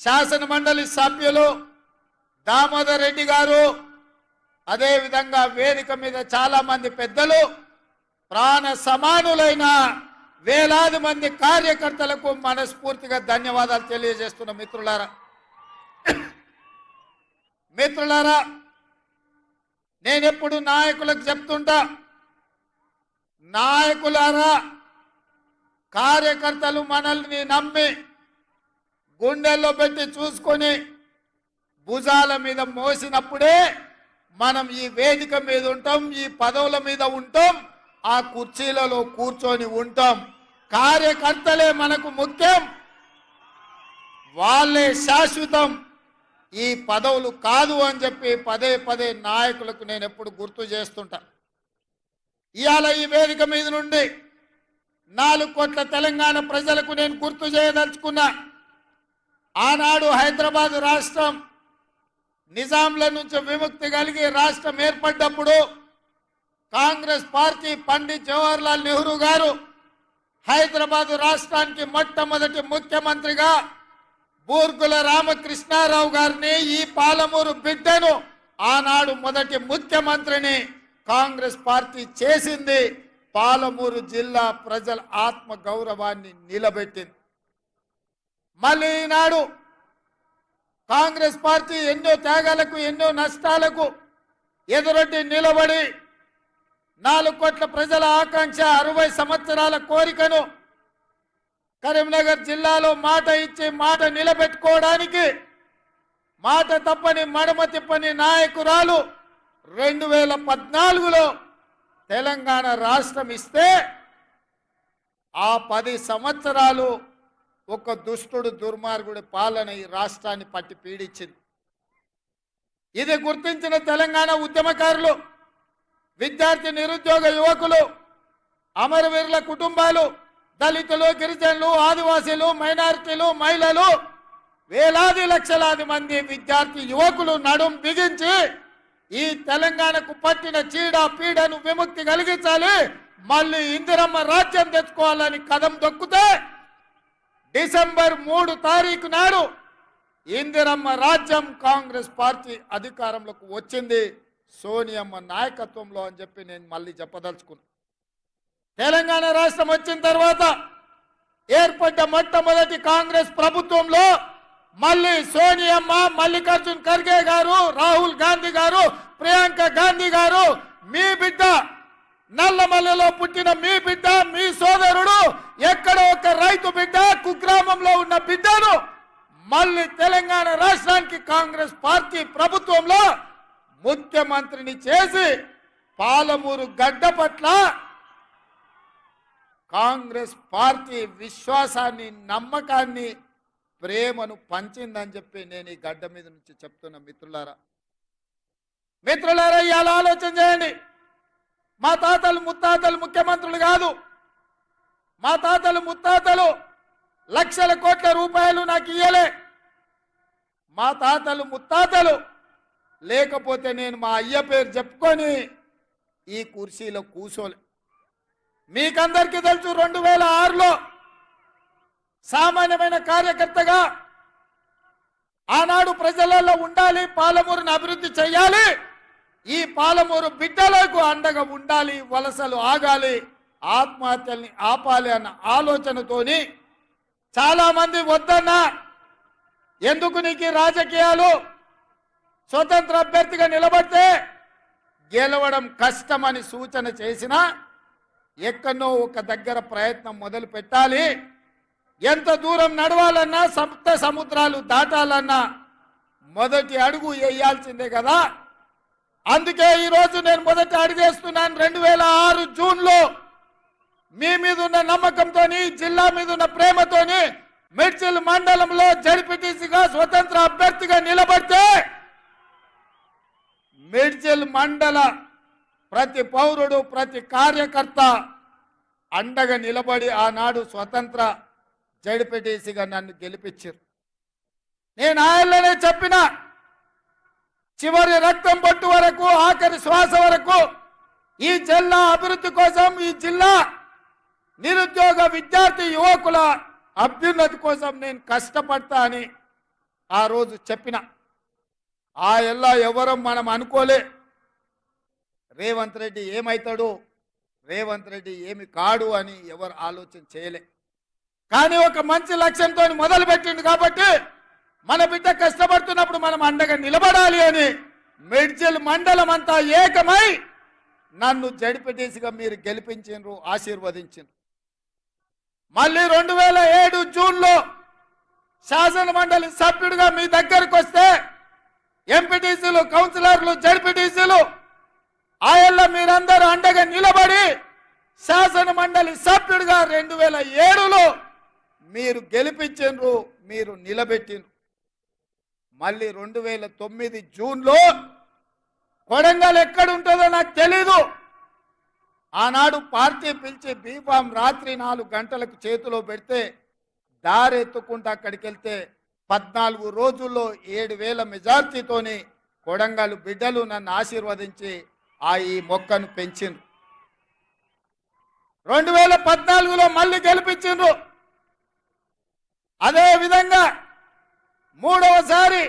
శాసన మండలి సభ్యులు దామోదర్ రెడ్డి గారు, అదే విధంగా వేదిక మీద చాలా మంది పెద్దలు, ప్రాణ సమానులైన వేలాది మంది కార్యకర్తలకు మనస్ఫూర్తిగా ధన్యవాదాలు తెలియజేస్తున్న మిత్రులారా, నేనెప్పుడు నాయకులకు చెప్తుంటా, నాయకులారా కార్యకర్తలు మనల్ని నమ్మి గుండెల్లో పెట్టి చూసుకొని భుజాల మీద మోసినప్పుడే మనం ఈ వేదిక మీద ఉంటాం, ఈ పదవుల మీద ఉంటాం, ఆ కుర్చీలలో కూర్చొని ఉంటాం. కార్యకర్తలే మనకు ముఖ్యం, వాళ్ళే శాశ్వతం, ఈ పదవులు కాదు అని చెప్పి పదే పదే నాయకులకు నేను ఎప్పుడు గుర్తు చేస్తుంటా. ఇవాళ ఈ వేదిక మీద నుండి 4 కోట్ల తెలంగాణ ప్రజలకు నేను గుర్తు చేయదలుచుకున్నా. ఆనాడు హైదరాబాద్ రాష్ట్రం నిజాంల నుంచి విముక్తి కలిగి రాష్ట్రం ఏర్పడ్డప్పుడు కాంగ్రెస్ పార్టీ పండిత్ జవహర్లాల్ నెహ్రూ గారు హైదరాబాద్ రాష్ట్రానికి మొట్టమొదటి ముఖ్యమంత్రిగా బూర్గుల రామకృష్ణారావు గారిని, ఈ పాలమూరు బిడ్డను ఆనాడు మొదటి ముఖ్యమంత్రిని కాంగ్రెస్ పార్టీ చేసింది. పాలమూరు జిల్లా ప్రజల ఆత్మ గౌరవాన్ని నిలబెట్టింది. మళ్ళీ ఈనాడు కాంగ్రెస్ పార్టీ ఎన్నో త్యాగాలకు, ఎన్నో నష్టాలకు ఎదురొడ్డి నిలబడి 4 కోట్ల ప్రజల ఆకాంక్ష, 60 సంవత్సరాల కోరికను కరీంనగర్ జిల్లాలో మాట ఇచ్చి మాట నిలబెట్టుకోవడానికి మాట తప్పని మడమ తిప్పని నాయకురాలు 2014లో తెలంగాణ రాష్ట్రం ఇస్తే ఆ 10 సంవత్సరాలు ఒక దుష్టుడు దుర్మార్గుడి పాలన ఈ రాష్ట్రాన్ని పట్టి పీడించింది. ఇది గుర్తించిన తెలంగాణ ఉద్యమకారులు, విద్యార్థి నిరుద్యోగ యువకులు, అమరవీరుల కుటుంబాలు, దళితులు, గిరిజనులు, ఆదివాసీలు, మైనారిటీలు, మహిళలు, వేలాది లక్షలాది మంది విద్యార్థి యువకులు నడుం బిగించి ఈ తెలంగాణకు పట్టిన చీడ పీడను విముక్తి కలిగించాలి, మళ్ళీ ఇందిరమ్మ రాజ్యం తెచ్చుకోవాలని కదం దొక్కితే డిసెంబర్ 3 తారీఖు నాడు ఇందిరమ్మ రాజ్యం కాంగ్రెస్ పార్టీ అధికారంలోకి వచ్చింది సోనియమ్మ నాయకత్వంలో అని చెప్పి నేను మళ్ళీ చెప్పదలుచుకున్నా. తెలంగాణ రాష్ట్రం వచ్చిన తర్వాత ఏర్పడ్డ మొట్టమొదటి కాంగ్రెస్ ప్రభుత్వంలో మళ్ళీ సోనియమ్మ, మల్లికార్జున్ ఖర్గే గారు, రాహుల్ గాంధీ గారు, ప్రియాంక గాంధీ గారు, మీ బిడ్డ నల్లమల్లిలో పుట్టిన మీ బిడ్డ, మీ సోదరుడు, ఎక్కడో ఒక రైతు బిడ్డ, కుగ్రామంలో ఉన్న బిడ్డను మళ్ళీ తెలంగాణ రాష్ట్రానికి కాంగ్రెస్ పార్టీ ప్రభుత్వంలో ముఖ్యమంత్రిని చేసి పాలమూరు గడ్డ పట్ల కాంగ్రెస్ పార్టీ విశ్వాసాన్ని, నమ్మకాన్ని, ప్రేమను పంచిందని చెప్పి నేను ఈ గడ్డ మీద నుంచి చెప్తున్నా. మిత్రులారా ఇవాళ ఆలోచన చేయండి. మా తాతలు ముత్తాతలు ముఖ్యమంత్రులు కాదు, మా తాతలు ముత్తాతలు లక్షల కోట్ల రూపాయలు నాకు ఇయ్యలే. మా తాతలు ముత్తాతలు లేకపోతే నేను మా అయ్య పేరు చెప్పుకొని ఈ కుర్చీలో కూర్చోలే. మీకందరికీ తెలుసు 2006లో సామాన్యమైన కార్యకర్తగా ఆనాడు ప్రజలలో ఉండాలి, పాలమూరుని అభివృద్ధి చేయాలి, ఈ పాలమూరు బిడ్డలకు అండగా ఉండాలి, వలసలు ఆగాలి, ఆత్మహత్యల్ని ఆపాలి అన్న ఆలోచనతోని చాలా మంది వద్దన్నా, ఎందుకు నీకు రాజకీయాలు, స్వతంత్ర అభ్యర్థిగా నిలబడితే గెలవడం కష్టమని సూచన చేసినా ఎక్కడో ఒక దగ్గర ప్రయత్నం మొదలు పెట్టాలి. ఎంత దూరం నడవాలన్నా, సప్త సముద్రాలు దాటాలన్నా మొదటి అడుగు వేయాల్సిందే కదా. అందుకే ఈరోజు నేను మొదటి అడుగేస్తున్నాను. 2006 జూన్లో మీ మీద ఉన్న నమ్మకంతో, జిల్లా మీద ఉన్న ప్రేమతోని మిడ్చిల్ మండలంలో జడ్పీటీసీగా స్వతంత్ర అభ్యర్థిగా నిలబడితే మిడ్చిల్ మండల ప్రతి పౌరుడు, ప్రతి కార్యకర్త అండగా నిలబడి ఆనాడు స్వతంత్ర జడ్పీటీసీగా నన్ను గెలిపించారు. నేను ఆయనలోనే చెప్పిన, చివరి రక్తం బొట్టు వరకు, ఆఖరి శ్వాస వరకు ఈ జిల్లా అభివృద్ధి కోసం, ఈ జిల్లా నిరుద్యోగ విద్యార్థి యువకుల అభ్యున్నతి కోసం నేను కష్టపడతా అని ఆ రోజు చెప్పిన ఆ ఎల్లా ఎవరం మనం అనుకోలే రేవంత్ రెడ్డి ఏమవుతాడు, రేవంత్ రెడ్డి ఏమి కాడు అని ఎవరు ఆలోచన చేయలే. కానీ ఒక మంచి లక్ష్యంతో మొదలు పెట్టిండు కాబట్టి మన బిడ్డ కష్టపడుతున్నప్పుడు మనం అండగా నిలబడాలి అని మేడ్చల్ మండలం అంతా ఏకమై నన్ను జడ్పీటీసీగా మీరు గెలిపించారు, ఆశీర్వదించారు. మళ్ళీ 2007 జూన్లో శాసన మండలి సభ్యుడిగా మీ దగ్గరకు వస్తే ఎంపీటీసీలు, కౌన్సిలర్లు, జడ్పీటీసీలు ఆయల్లో మీరందరూ అండగా నిలబడి శాసన మండలి సభ్యుడిగా 2007లో మీరు గెలిపించారు, మీరు నిలబెట్టిండ్రు. మళ్ళీ 2009 జూన్లో కొడంగల్ ఎక్కడుంటుందో నాకు తెలీదు. ఆనాడు పార్టీ పిలిచి బీఫామ్ రాత్రి 4 గంటలకు చేతిలో పెడితే దారెత్తుకుంటూ అక్కడికి వెళ్తే 14 రోజుల్లో 7,000 మెజార్టీతోని కొడంగల్ బిడ్డలు నన్ను ఆశీర్వదించి ఈ మొక్కను పెంచిండ్రు. 2014లో మళ్ళీ గెలిపించిండ్రు. అదేవిధంగా మూడవసారి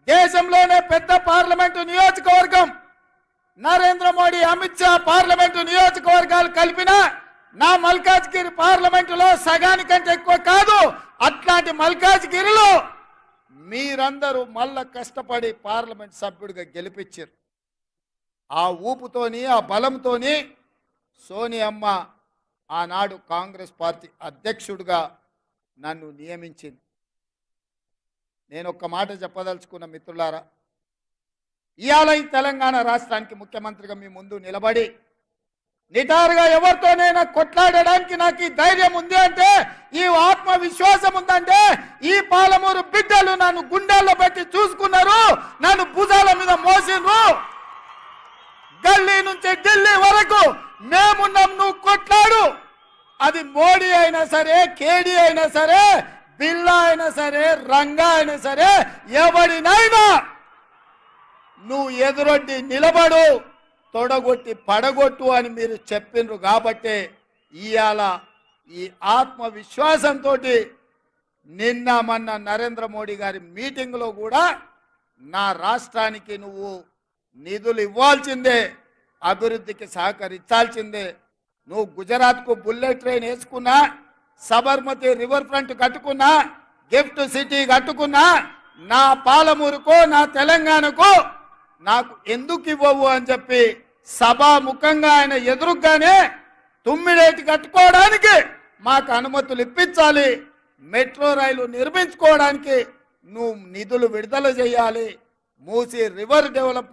దేశంలోనే పెద్ద పార్లమెంటు నియోజకవర్గం నరేంద్ర మోడీ, అమిత్ షా పార్లమెంటు నియోజకవర్గాలు కలిపిన నా మల్కాజ్గిరి పార్లమెంటులో సగానికంటే ఎక్కువ కాదు. అట్లాంటి మల్కాజ్గిరిలో మీరందరూ మళ్ళా కష్టపడి పార్లమెంట్ సభ్యుడిగా గెలిపించారు. ఆ ఊపుతోని, ఆ బలంతోని సోనియమ్మ ఆనాడు కాంగ్రెస్ పార్టీ అధ్యక్షుడిగా నన్ను నియమించింది. నేను ఒక్క మాట చెప్పదలుచుకున్న మిత్రులారా, ఇవాళ ఈ తెలంగాణ రాష్ట్రానికి ముఖ్యమంత్రిగా మీ ముందు నిలబడి నిటారుగా ఎవరితోనైనా కొట్లాడడానికి నాకు ఈ ధైర్యం ఉంది అంటే, ఈ ఆత్మవిశ్వాసం ఉందంటే, ఈ పాలమూరు బిడ్డలు నన్ను గుండెల్లో పెట్టి చూసుకున్నారు, నన్ను భుజాల మీద మోసిండ్రు. గల్లీ నుంచి ఢిల్లీ వరకు మేమున్నాం, నువ్వు కొట్లాడు. అది మోడీ అయినా సరే, కేడీ అయినా సరే, బిల్లా అయినా సరే, రంగా అయినా సరే, ఎవడినైనా నువ్వు ఎదురొడ్డి నిలబడు, తొడగొట్టి పడగొట్టు అని మీరు చెప్పిండ్రు. కాబట్టి ఇవాళ ఈ ఆత్మవిశ్వాసంతో నిన్న మొన్న నరేంద్ర మోడీ గారి మీటింగ్లో కూడా నా రాష్ట్రానికి నువ్వు నిధులు ఇవ్వాల్సిందే, అభివృద్ధికి సహకరించాల్సిందే. నువ్వు గుజరాత్కు బుల్లెట్ ట్రైన్ వేసుకున్నా, సబర్మతి రివర్ ఫ్రంట్ కట్టుకున్నా, గిఫ్ట్ సిటీ కట్టుకున్నా, నా పాలమూరుకో నా తెలంగాణకు నాకు ఎందుకు ఇవ్వవు అని చెప్పి సభాముఖంగా ఆయన ఎదురుగానే తుమ్మిడేటి కట్టుకోవడానికి మాకు అనుమతులు ఇప్పించాలి, మెట్రో రైలు నిర్మించుకోవడానికి నువ్వు నిధులు విడుదల చేయాలి, మూసి రివర్ డెవలప్